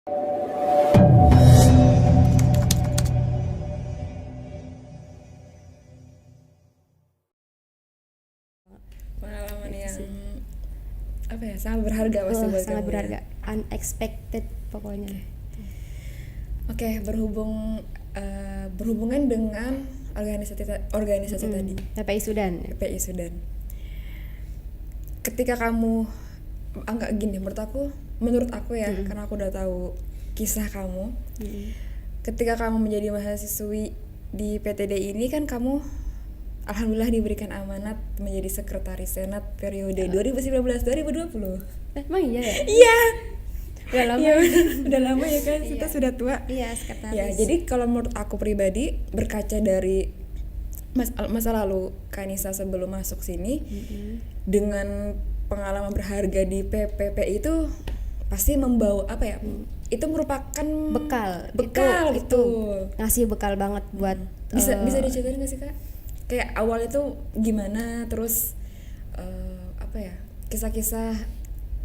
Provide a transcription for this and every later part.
Pengalaman yang apa ya, sangat berharga pasti buat Sangat kamu berharga, ya. unexpected pokoknya. Oke, berhubungan dengan organisasi tadi, PPI Sudan. PPI Sudan. Ketika kamu enggak gini, menurut aku ya, karena aku udah tahu kisah kamu. Ketika kamu menjadi mahasiswi di PTDI ini kan kamu alhamdulillah diberikan amanat menjadi sekretaris senat periode 2019-2020. Emang iya ya? Iya. Udah lama. Iya, udah lama ya kan, kita sudah tua. Iya, sekretaris. Ya, jadi kalau menurut aku pribadi, berkaca dari masa lalu Kanisa sebelum masuk sini, dengan pengalaman berharga di PPPI itu pasti membawa apa ya? Itu merupakan bekal itu ngasih bekal banget buat bisa diceritain nggak sih Kak? Kayak awal itu gimana, terus apa ya, kisah-kisah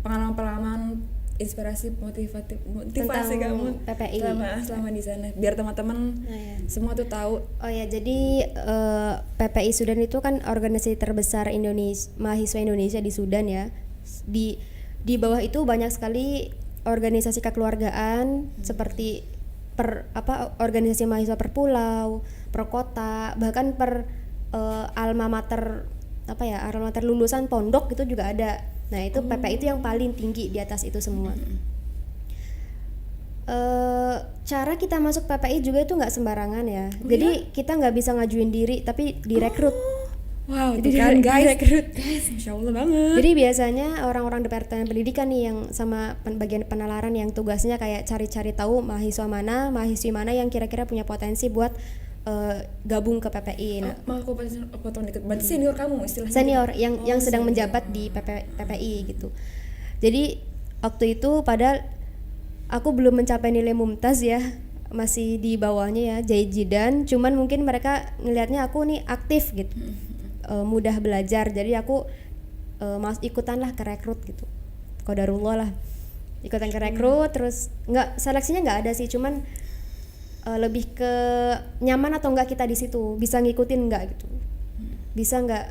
pengalaman inspirasi motivasi kamu PPI selama di sana, biar teman-teman semua tuh tahu. Oh ya, jadi PPI Sudan itu kan organisasi terbesar mahasiswa Indonesia di Sudan ya. Di bawah itu banyak sekali organisasi kekeluargaan seperti organisasi mahasiswa per pulau, per kota, bahkan per alma mater lulusan pondok itu juga ada. Nah, itu PPI itu yang paling tinggi di atas itu semua. Cara kita masuk PPI juga itu nggak sembarangan ya. Jadi kita nggak bisa ngajuin diri, tapi direkrut. Wow, jadi itu kan guys, Masya Allah banget. Jadi biasanya orang-orang departemen pendidikan nih yang sama bagian penalaran yang tugasnya kayak cari-cari tahu mahasiswi mana yang kira-kira punya potensi buat gabung ke PPI. Nah, aku potong dikit. Berarti senior kamu istilahnya? Senior yang sedang menjabat di PPI gitu. Jadi waktu itu padahal aku belum mencapai nilai mumtaz ya, masih di bawahnya ya, jahidan. Cuman mungkin mereka ngelihatnya aku nih aktif gitu, mudah belajar. Jadi aku ikutan lah ke rekrut gitu. Qadarullah lah, ikutan ke rekrut. Terus seleksinya nggak ada sih, cuman lebih ke nyaman atau enggak kita di situ, bisa ngikutin enggak gitu, bisa enggak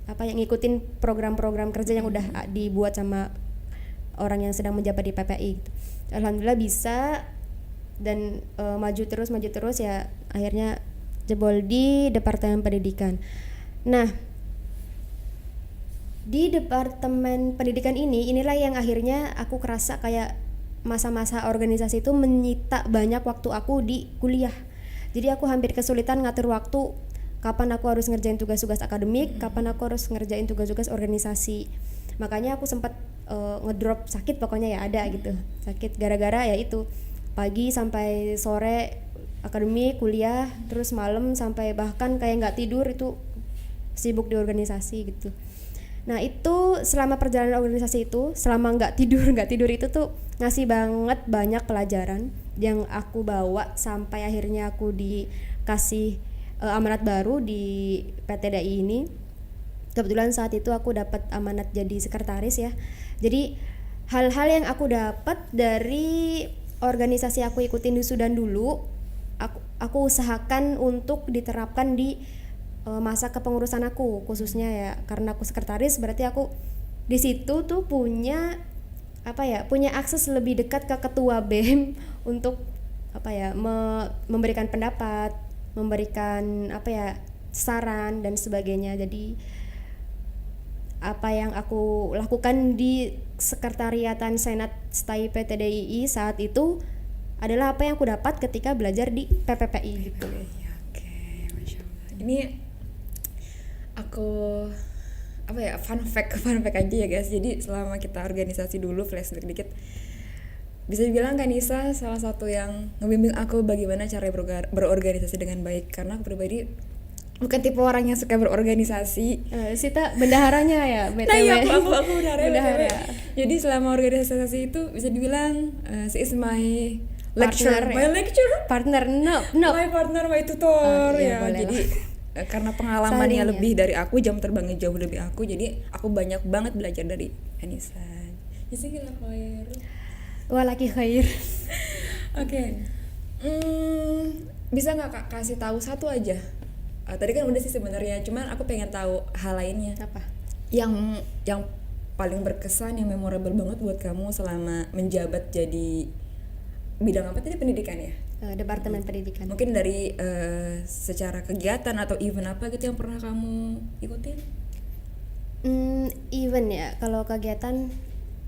ngikutin program-program kerja yang udah dibuat sama orang yang sedang menjabat di PPI gitu. Alhamdulillah bisa, dan maju terus ya, akhirnya jebol di Departemen Pendidikan. Nah, di Departemen Pendidikan inilah yang akhirnya aku kerasa kayak masa-masa organisasi itu menyita banyak waktu aku di kuliah. Jadi aku hampir kesulitan ngatur waktu, kapan aku harus ngerjain tugas-tugas akademik, kapan aku harus ngerjain tugas-tugas organisasi. Makanya aku sempat ngedrop sakit, pokoknya ya ada gitu. Sakit gara-gara ya itu, pagi sampai sore akademik, kuliah, terus malam sampai bahkan kayak nggak tidur, itu sibuk di organisasi gitu. Nah, itu selama perjalanan organisasi itu, selama nggak tidur itu tuh ngasih banget banyak pelajaran yang aku bawa sampai akhirnya aku dikasih amanat baru di PTDI ini. Kebetulan saat itu aku dapat amanat jadi sekretaris ya. Jadi hal-hal yang aku dapat dari organisasi aku ikutin di Sudan dulu, aku usahakan untuk diterapkan di masa kepengurusan aku, khususnya ya karena aku sekretaris, berarti aku di situ tuh punya akses lebih dekat ke ketua BEM untuk memberikan pendapat, memberikan saran dan sebagainya. Jadi apa yang aku lakukan di sekretariatan Senat STAI PTDI saat itu adalah apa yang aku dapat ketika belajar di PPPI gitu. Oke, Masya Allah. Ini aku fun fact aja ya guys. Jadi selama kita organisasi dulu, flashback dikit, bisa dibilang Kanisa salah satu yang ngebimbing aku bagaimana cara berorganisasi dengan baik, karena aku pribadi bukan tipe orang yang suka berorganisasi. Sita bendaharanya ya, BTW. Nah iya, aku bendahara. Jadi selama organisasi itu bisa dibilang she is my lecturer, partner, my partner, my tutor ya. Boleh jadi karena pengalamannya lebih dari aku, jam terbangnya jauh lebih aku, jadi aku banyak banget belajar dari Anissa. Jadi Walaki khair. Oke. Bisa nggak Kak kasih tahu satu aja? Tadi kan udah sih sebenarnya, cuman aku pengen tahu hal lainnya. Apa? Yang paling berkesan, yang memorable banget buat kamu selama menjabat jadi bidang apa tadi, pendidikan ya? Departemen Pendidikan. Mungkin dari secara kegiatan atau event apa gitu yang pernah kamu ikutin? Event ya, kalau kegiatan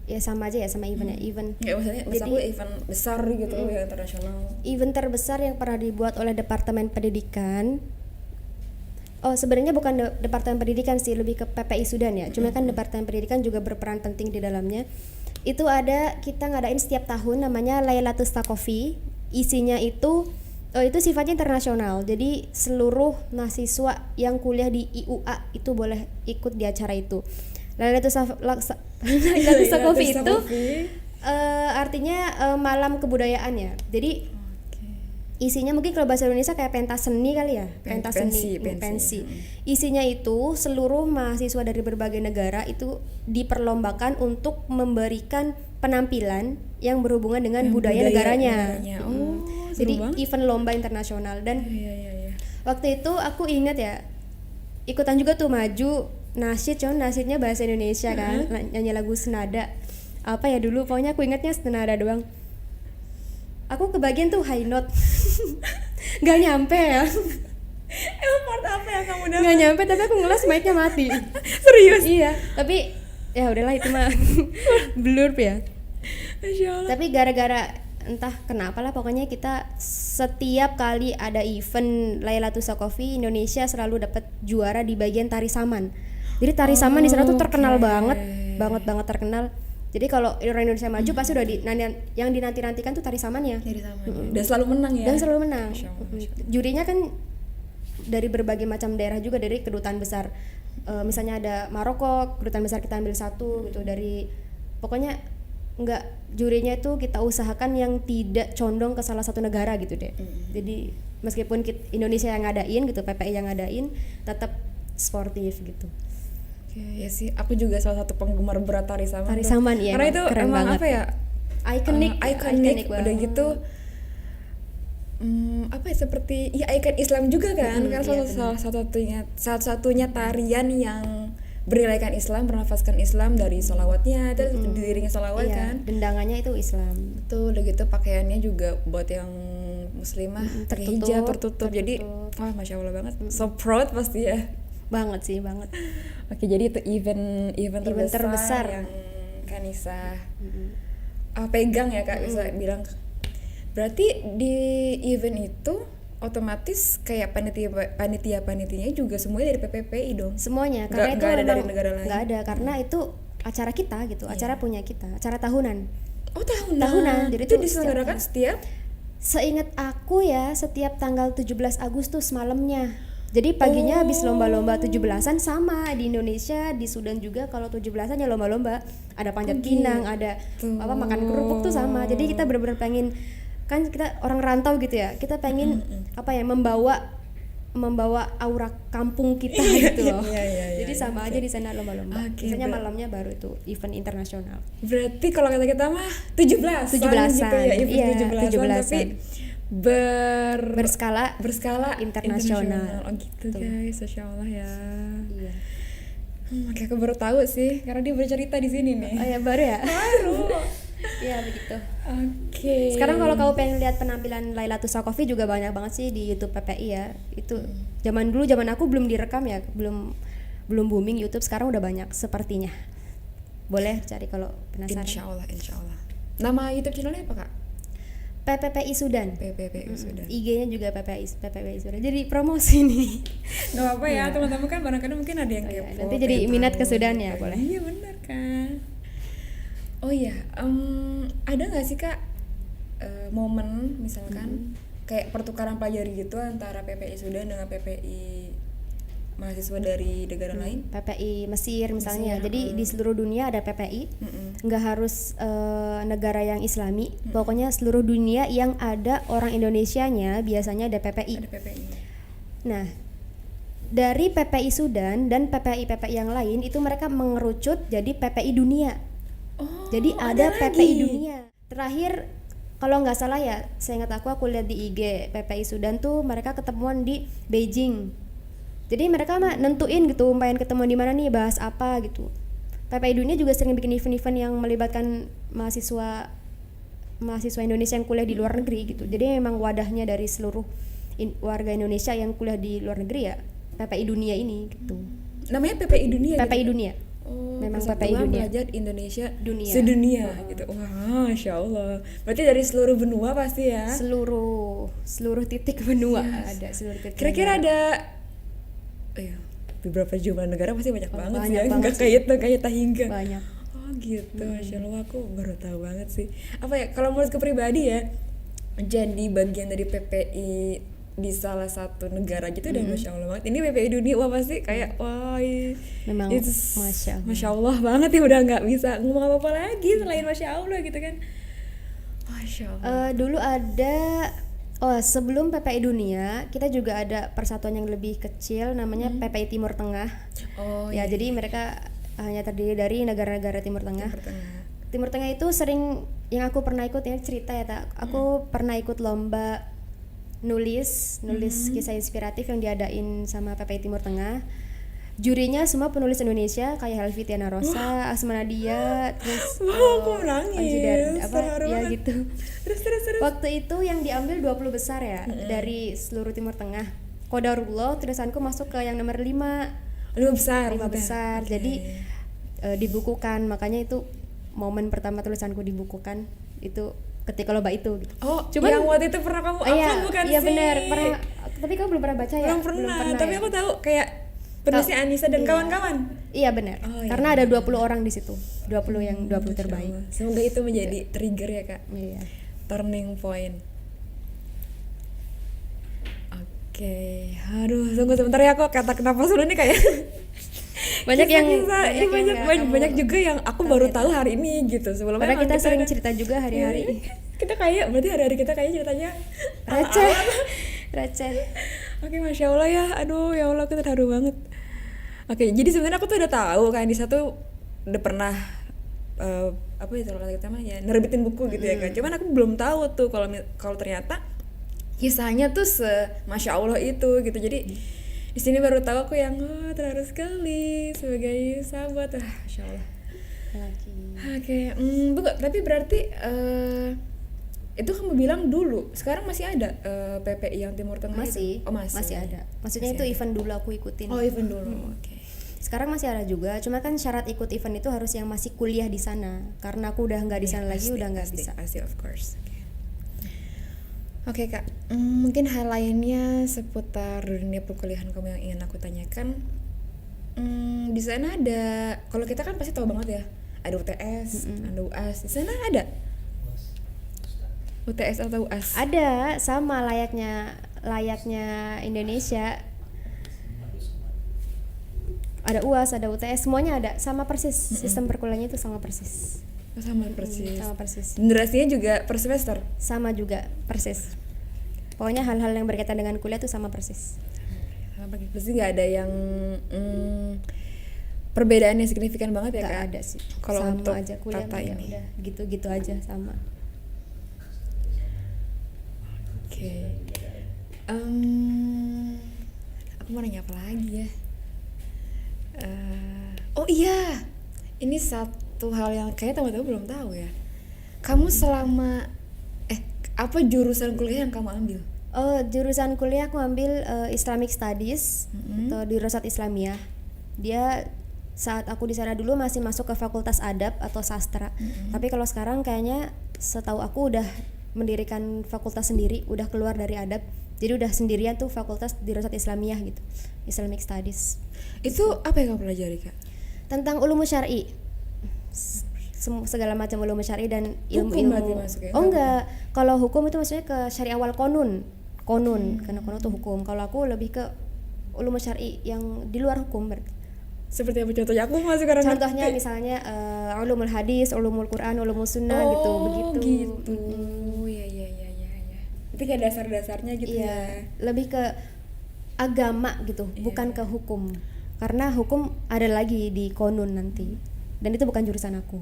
ya sama aja ya sama event ya, event. Ya maksudnya Jadi, event besar gitu yang internasional. event terbesar yang pernah dibuat oleh Departemen Pendidikan. Oh, sebenarnya bukan Departemen Pendidikan sih, lebih ke PPI Sudan ya. Cuma kan Departemen Pendidikan juga berperan penting di dalamnya. Itu kita ngadain setiap tahun namanya Lailatul Thaqafi. Isinya itu sifatnya internasional. Jadi seluruh mahasiswa yang kuliah di IUA itu boleh ikut di acara itu. Lailatul Thaqafi itu artinya malam kebudayaan ya. Jadi isinya mungkin kalau bahasa Indonesia kayak pentas seni kali ya, pensi. Isinya itu seluruh mahasiswa dari berbagai negara itu diperlombakan untuk memberikan penampilan yang berhubungan dengan budaya negaranya. Jadi event lomba internasional. Dan waktu itu aku ingat ya, ikutan juga tuh maju nasyid, cuman nasyidnya bahasa Indonesia kan, nyanyi lagu senada. Apa ya dulu, pokoknya aku ingatnya senada doang. Aku kebagian tuh high note. Gak nyampe ya. Emang part apa yang kamu dapat? Gak nyampe, tapi aku ngeles mic-nya mati. Serius? Iya, tapi ya udahlah itu mah blurb ya. Masya Allah. Tapi gara-gara entah kenapa lah, pokoknya kita setiap kali ada event Lailatul Thaqafi, Indonesia selalu dapat juara di bagian tari saman. Jadi tari saman di sana tuh terkenal banget terkenal. Jadi kalau orang Indonesia maju pasti udah yang dinanti-nantikan tuh tari samannya. Dan selalu menang ya. Dan selalu menang. Masya Allah. Jurinya kan dari berbagai macam daerah juga, dari kedutaan besar. Misalnya ada Maroko, kedutaan besar kita ambil satu gitu, dari pokoknya jurinya itu kita usahakan yang tidak condong ke salah satu negara gitu deh. Jadi meskipun Indonesia yang ngadain gitu, PPI yang ngadain, tetap sportif gitu. Oke, ya sih, aku juga salah satu penggemar berat tari saman. Tari saman ya. Karena itu keren emang banget. apa ya? Ikonik. Udah gitu apa ya, seperti ya ikon Islam juga kan. Karena salah satunya tarian yang bernilaikan Islam, bernafaskan Islam dari sholawatnya, itu diiringi sholawat kan. Dendangannya itu Islam. Betul, udah gitu pakaiannya juga buat yang muslimah pakai hijab tertutup. Jadi wah Masya Allah banget. So proud pasti ya. Banget. Oke, jadi itu event terbesar yang Kanisa pegang ya Kak, bisa bilang. Berarti di event itu otomatis kayak panitia-panitianya juga semuanya dari PPPI dong? Semuanya, karena itu ada dari negara lain? Nggak ada, karena itu acara kita gitu, acara punya kita, acara tahunan. Oh tahunan, jadi itu diselenggarakan setiap? Seingat aku ya, setiap tanggal 17 Agustus malamnya. Jadi paginya habis lomba-lomba 17-an sama di Indonesia, di Sudan juga kalau 17-an ya lomba-lomba, ada panjat pinang, ada makan kerupuk tuh sama. Jadi kita benar-benar pengen, kan kita orang rantau gitu ya, kita pengen membawa aura kampung kita gitu loh. Jadi sama aja di sana lomba-lomba. Biasanya malamnya baru itu event internasional. Berarti kalau kata kita mah 17-an gitu ya, event 17-an tapi berskala internasional. Oh gitu guys, Masya Allah ya. Iya. Oke, aku baru tahu sih karena dia bercerita di sini nih. Oh ya, baru ya? Baru. Iya begitu. Oke. Sekarang kalau kamu pengen lihat penampilan Lailatul Thaqafi juga banyak banget sih di YouTube PPI ya. Itu zaman aku belum direkam ya, belum booming YouTube. Sekarang udah banyak sepertinya. Boleh cari kalau penasaran. Insya Allah. Nama YouTube channelnya apa Kak? PPPI Sudan. PPPI Sudan. IG-nya juga PPPI Sudan. Jadi promosi nih. Gak apa-apa ya, teman-teman kan barangkali mungkin ada yang kepo. Nanti jadi minat ke Sudan ya, boleh. Iya benar kan. Oh iya, ada nggak sih Kak momen misalkan kayak pertukaran pelajari gitu antara PPI Sudan dengan PPI mahasiswa dari negara lain? PPI Mesir misalnya. Jadi di seluruh dunia ada PPI. Nggak harus negara yang Islami. Pokoknya seluruh dunia yang ada orang Indonesianya biasanya ada PPI. Nah, dari PPI Sudan dan PPI yang lain itu mereka mengerucut jadi PPI dunia. Jadi ada PPI dunia. Terakhir kalau nggak salah ya, saya ingat aku lihat di IG PPI Sudan tuh mereka ketemuan di Beijing. Jadi mereka mah nentuin gitu pengen ketemu di mana nih, bahas apa gitu. PPI Dunia juga sering bikin event-event yang melibatkan mahasiswa Indonesia yang kuliah di luar negeri gitu. Jadi memang wadahnya dari seluruh warga Indonesia yang kuliah di luar negeri ya PPI Dunia ini gitu. Namanya PPI Dunia. PPI gitu? Dunia. Oh, Memang Persatuan PPI Dunia. Belajar Indonesia Dunia. Sedunia gitu. Wah, Masya Allah. Berarti dari seluruh benua pasti ya? Seluruh titik benua ada seluruh titik. Kira-kira ada beberapa jumlah negara pasti banyak banget sih banyak ya. banget Nggak kayak hingga. Banyak. Oh gitu, Masya Allah, aku baru tahu banget sih. Apa ya, kalau menurutku pribadi ya, jadi bagian dari PPI di salah satu negara gitu dan Masya Allah banget. Ini PPI Dunia, wah pasti kayak Memang Masya Allah banget ya, udah nggak bisa ngomong apa-apa lagi selain Masya Allah gitu kan. Masya Allah. Dulu ada sebelum PPI Dunia kita juga ada persatuan yang lebih kecil namanya PPI Timur Tengah. Iya. Jadi mereka hanya terdiri dari negara-negara Timur Tengah. Timur Tengah itu sering, yang aku pernah ikut ya, cerita ya tak, aku pernah ikut lomba nulis kisah inspiratif yang diadain sama PPI Timur Tengah. Jurinya semua penulis Indonesia kayak Helvi Tiana Rosa, Asma Nadia, terus aku nangis. Gitu. Terus. Waktu itu yang diambil 20 besar ya dari seluruh Timur Tengah. Qadarullah tulisanku masuk ke yang nomor 5. 5 besar. Okay. Jadi dibukukan, makanya itu momen pertama tulisanku dibukukan itu ketika lomba itu gitu. Cuman yang waktu itu pernah kamu upload bukan sih? Iya benar, pernah. Tapi kamu belum pernah baca ya? Belum pernah, tapi aku tahu kayak penulisnya Anissa dan kawan-kawan. Iya benar. Karena ada 20 orang di situ. 20 yang 20 terbaik. Semoga itu menjadi trigger ya, Kak. Iya. Turning point. Oke. Aduh, tunggu sebentar ya, aku kata kenapa dulu nih kayak banyak juga yang aku baru tahu hari ini gitu. Sebelumnya karena kita sering cerita juga hari-hari. Kita kayak berarti hari-hari kita kayak ceritanya receh. Oke, Masya Allah ya. Aduh, ya Allah, aku terharu banget. Oke, jadi sebenarnya aku tuh udah tahu kan Anissa tuh udah pernah apa itu kalau kita mah ya nerbitin buku gitu ya kan. Cuman aku belum tahu tuh kalau ternyata kisahnya tuh Masya Allah itu gitu. Jadi di sini baru tahu aku yang terharu sekali sebagai sahabat. Masya Allah. Oke, tapi berarti itu kamu bilang dulu, sekarang masih ada PPI yang Timur Tengah masih, itu? masih ada. Maksudnya itu event dulu aku ikutin. Event dulu. Oke. Sekarang masih ada juga, cuma kan syarat ikut event itu harus yang masih kuliah di sana. Karena aku udah nggak di sana lagi, udah nggak bisa. Pasti, of course. Oke, Kak, mungkin hal lainnya seputar dunia perkuliahan kamu yang ingin aku tanyakan. Di sana ada, kalau kita kan pasti tahu banget ya, ada UTS, ada UAS. Di sana ada UTS atau UAS? Ada, sama layaknya Indonesia. Ada UAS, ada UTS, semuanya ada, sama persis. Sistem perkuliahannya itu sama persis. Sama persis. Sama persis. Durasinya juga per semester? Sama juga, persis. Pokoknya hal-hal yang berkaitan dengan kuliah itu sama persis. Sama persis, nggak ada yang perbedaannya signifikan banget ya, Kak? Nggak ada sih. Kalau untuk aja kuliah ya udah gitu-gitu aja sama. Oke. Aku mau nanya apa lagi ya? Oh iya, ini satu hal yang kayaknya teman-teman belum tahu ya. Kamu selama apa jurusan kuliah yang kamu ambil? Jurusan kuliah aku ambil Islamic Studies atau di Dirasat Islamiyah. Dia saat aku di sana dulu masih masuk ke Fakultas Adab atau Sastra. Tapi kalau sekarang kayaknya setahu aku udah mendirikan fakultas sendiri, udah keluar dari adab. Jadi udah sendirian tuh Fakultas Dirasat Islamiyah gitu. Islamic Studies. Itu apa yang kamu pelajari, Kak? Tentang ulum syar'i. Segala macam ulum syar'i dan ilmu-ilmu. Enggak. Kalau hukum itu maksudnya ke syari awal konun. Karena konun itu hukum. Kalau aku lebih ke ulum syar'i yang di luar hukum berarti. Seperti apa contohnya? Aku masih kurang ngerti. Contohnya misalnya ulumul hadis, ulumul Quran, ulumul sunnah gitu, begitu. Iya. Itu kayak dasar-dasarnya gitu ya. Lebih ke agama gitu, bukan ke hukum. Karena hukum ada lagi di konun nanti. Dan itu bukan jurusan aku.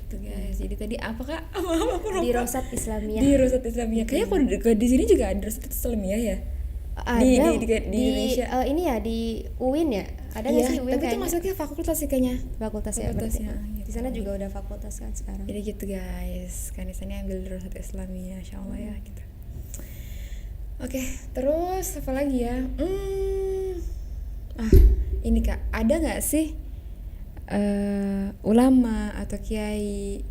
gitu guys. Jadi tadi apa kak? Apa aku lupa. Di Rosat Islamiyah. Di Rosat Islamiyah. Kayaknya kalau di sini juga ada Rosat Islamiyah ya. Ada Di Indonesia. ini ya di UIN ya. Ada nggak Iya, sih UIN tapi itu kayaknya? masuknya fakultas sih kayaknya. Fakultas ya. Fakultasnya, Berarti. gitu. Di sana juga udah fakultas kan sekarang. Jadi gitu guys. Kan di sana ambil Rosat Islamiyah, insyaallah ya gitu. Oke, terus apa lagi ya? Ini kak, ada nggak sih ulama atau kiai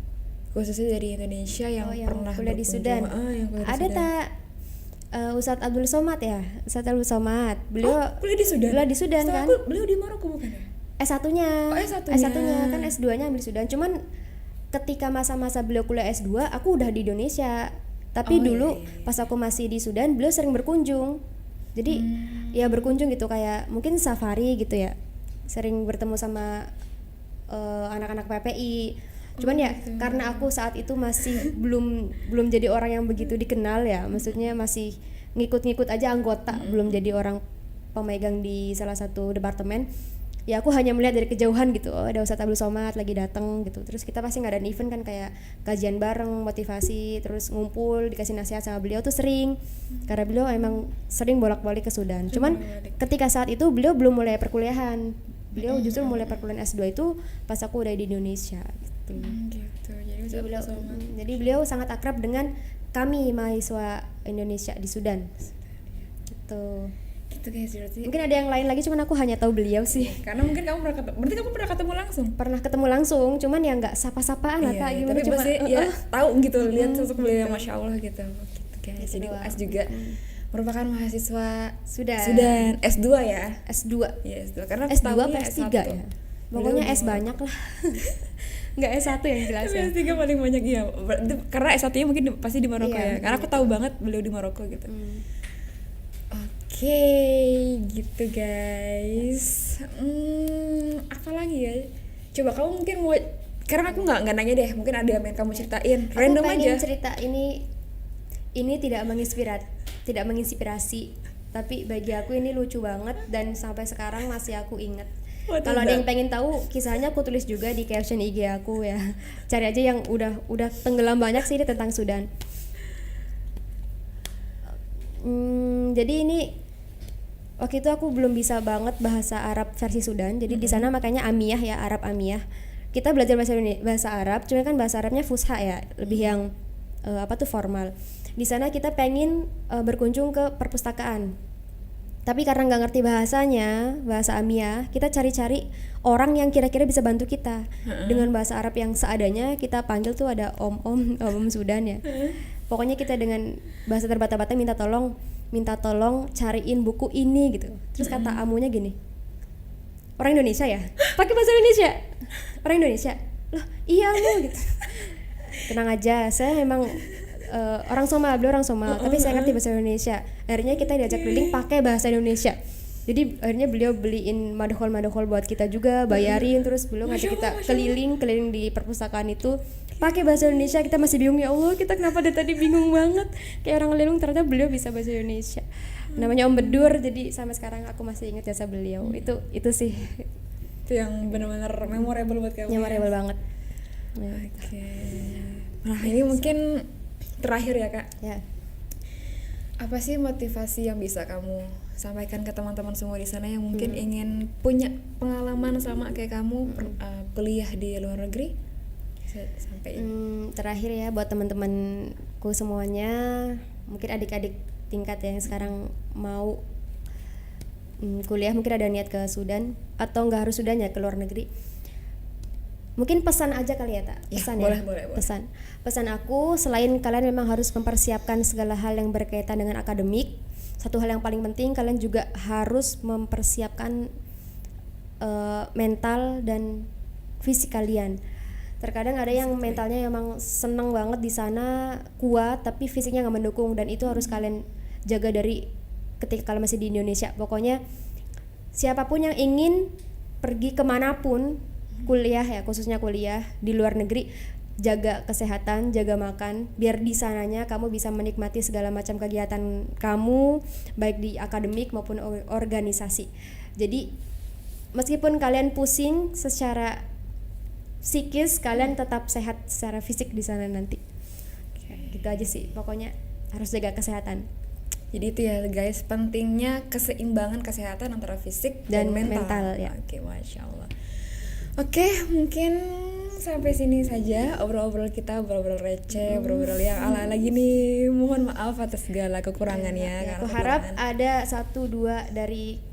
khususnya dari Indonesia yang yang pernah kuliah di berkunjung? Sudan. Yang kuliah di Ada Sudan. tak Ustadz Abdul Somad ya? Ustadz Abdul Somad. Beliau kuliah di Sudan. Kuliah di Sudan Setahu kan? aku, beliau di Maroko bukan ya? S1-nya. Oh, S1-nya. Kan S2-nya ambil di Sudan. Cuman ketika masa-masa beliau kuliah S2, aku udah di Indonesia. Tapi Oh, dulu iya. pas aku masih di Sudan, beliau sering berkunjung. Jadi ya berkunjung gitu kayak mungkin safari gitu ya. Sering bertemu sama anak-anak PPI. Cuman ya gitu. karena aku saat itu masih belum jadi orang yang begitu dikenal ya. Maksudnya masih ngikut-ngikut aja anggota, belum jadi orang pemegang di salah satu departemen. Ya aku hanya melihat dari kejauhan gitu, oh ada Ustadz Abdul Somad lagi datang gitu. Terus kita pasti ngadain event kan kayak kajian bareng, motivasi, terus ngumpul, dikasih nasihat sama beliau tuh sering. Karena beliau emang sering bolak-balik ke Sudan. Cuman ketika saat itu beliau belum mulai perkuliahan. Beliau justru mulai perkuliahan S2 itu pas aku udah di Indonesia gitu. Gitu. Jadi Jadi beliau sangat akrab dengan kami mahasiswa Indonesia di Sudan. Gitu. gitu guys, berarti Mungkin ada yang lain lagi cuman aku hanya tahu beliau sih. karena mungkin kamu pernah ketemu, berarti kamu pernah ketemu langsung. Pernah ketemu langsung, cuman ya nggak sapa-sapaan lah tak gimana tapi cuma pasti ya tahu gitu lihat sosok beliau yang masya Allah gitu guys. Gitu Jadi doang. UAS juga merupakan mahasiswa Sudan. S2 ya. S2. Iya S2 karena aku S2 tahunya apa S3 S1. ya? Pokoknya Beliau S di banyak lah. Nggak S1 yang jelas Tapi ya. S3 paling banyak iya. Karena S1-nya mungkin pasti di Maroko Iya, ya. Karena aku tahu banget beliau di Maroko gitu. Oke, gitu guys. Apa lagi ya? Coba kamu mungkin mau, karena aku nggak nanya deh. Mungkin ada yang kamu ceritain, random Aku pengen aja. cerita ini tidak menginspirasi, tapi bagi aku ini lucu banget dan sampai sekarang masih aku ingat. What Kalau is ada that? yang pengen tahu kisahnya aku tulis juga di caption IG aku ya. Cari aja yang udah tenggelam banyak sih ini tentang Sudan. Jadi ini waktu itu aku belum bisa banget bahasa Arab versi Sudan. Jadi di sana makanya Amiyah ya, Arab Amiyah. Kita belajar bahasa Arab, cuma kan bahasa Arabnya fusha ya, lebih yang formal. Di sana kita pengen berkunjung ke perpustakaan. Tapi karena nggak ngerti bahasanya, bahasa Amiyah, kita cari-cari orang yang kira-kira bisa bantu kita. Dengan bahasa Arab yang seadanya, kita panggil tuh ada om Sudan ya. Pokoknya kita dengan bahasa terbata-bata minta tolong cariin buku ini gitu. Terus kata amunya gini, orang Indonesia ya? Pakai bahasa Indonesia? Orang Indonesia? Loh iya lu gitu. Tenang aja, saya emang orang Somal, beliau orang Somal, tapi saya ngerti bahasa Indonesia. Akhirnya kita diajak keliling pakai bahasa Indonesia. Jadi akhirnya beliau beliin madhol buat kita juga, bayarin, terus beliau ngajak kita keliling di perpustakaan itu pakai bahasa Indonesia. Kita masih bingung, ya Allah kita kenapa dari tadi bingung banget kayak orang lelung, ternyata beliau bisa bahasa Indonesia. Namanya Om Bedur, jadi sampai sekarang aku masih ingat jasa beliau. Itu sih Itu yang benar-benar memorable buat kamu. memorable banget. Ya. Oke. Nah ini mungkin terakhir ya kak. Ya. Apa sih motivasi yang bisa kamu sampaikan ke teman-teman semua di sana yang mungkin ingin punya pengalaman sama kayak kamu kuliah di luar negeri? Bisa sampaikan. Terakhir ya buat teman-temanku semuanya, mungkin adik-adik tingkat yang sekarang mau kuliah, mungkin ada niat ke Sudan atau nggak harus Sudan ya, ke luar negeri. Mungkin pesan aja kali ya tak? Pesan boleh. Pesan aku, selain kalian memang harus mempersiapkan segala hal yang berkaitan dengan akademik, satu hal yang paling penting kalian juga harus mempersiapkan mental dan fisik kalian. Terkadang ada yang mentalnya emang seneng banget di sana, kuat, tapi fisiknya nggak mendukung, dan itu harus kalian jaga dari ketika kalian masih di Indonesia. Pokoknya siapapun yang ingin pergi kemanapun kuliah ya, khususnya kuliah di luar negeri, jaga kesehatan, jaga makan, biar di sananya kamu bisa menikmati segala macam kegiatan kamu, baik di akademik maupun organisasi. Jadi meskipun kalian pusing secara psikis kalian tetap sehat secara fisik di sana nanti. Oke. Gitu aja sih, pokoknya harus jaga kesehatan Jadi itu ya guys, pentingnya keseimbangan kesehatan antara fisik dan mental. mental, ya. Oke, masya Allah. Oke, mungkin sampai sini saja obrol-obrol kita, obrol-obrol receh, obrol-obrol yang ala-ala gini. Mohon maaf atas segala kekurangannya. Ya, karena aku harap kekurangan- ada 1-2 dari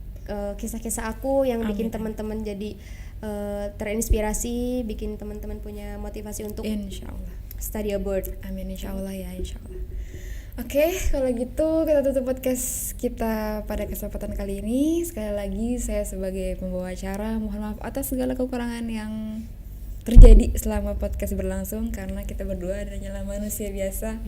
kisah-kisah aku yang bikin Amin. teman-teman jadi terinspirasi, bikin teman-teman punya motivasi untuk Insya Allah. study abroad. Amin, insya Allah ya, insya Allah. Oke, kalau gitu kita tutup podcast kita pada kesempatan kali ini. Sekali lagi saya sebagai pembawa acara mohon maaf atas segala kekurangan yang terjadi selama podcast berlangsung, karena kita berdua hanyalah manusia biasa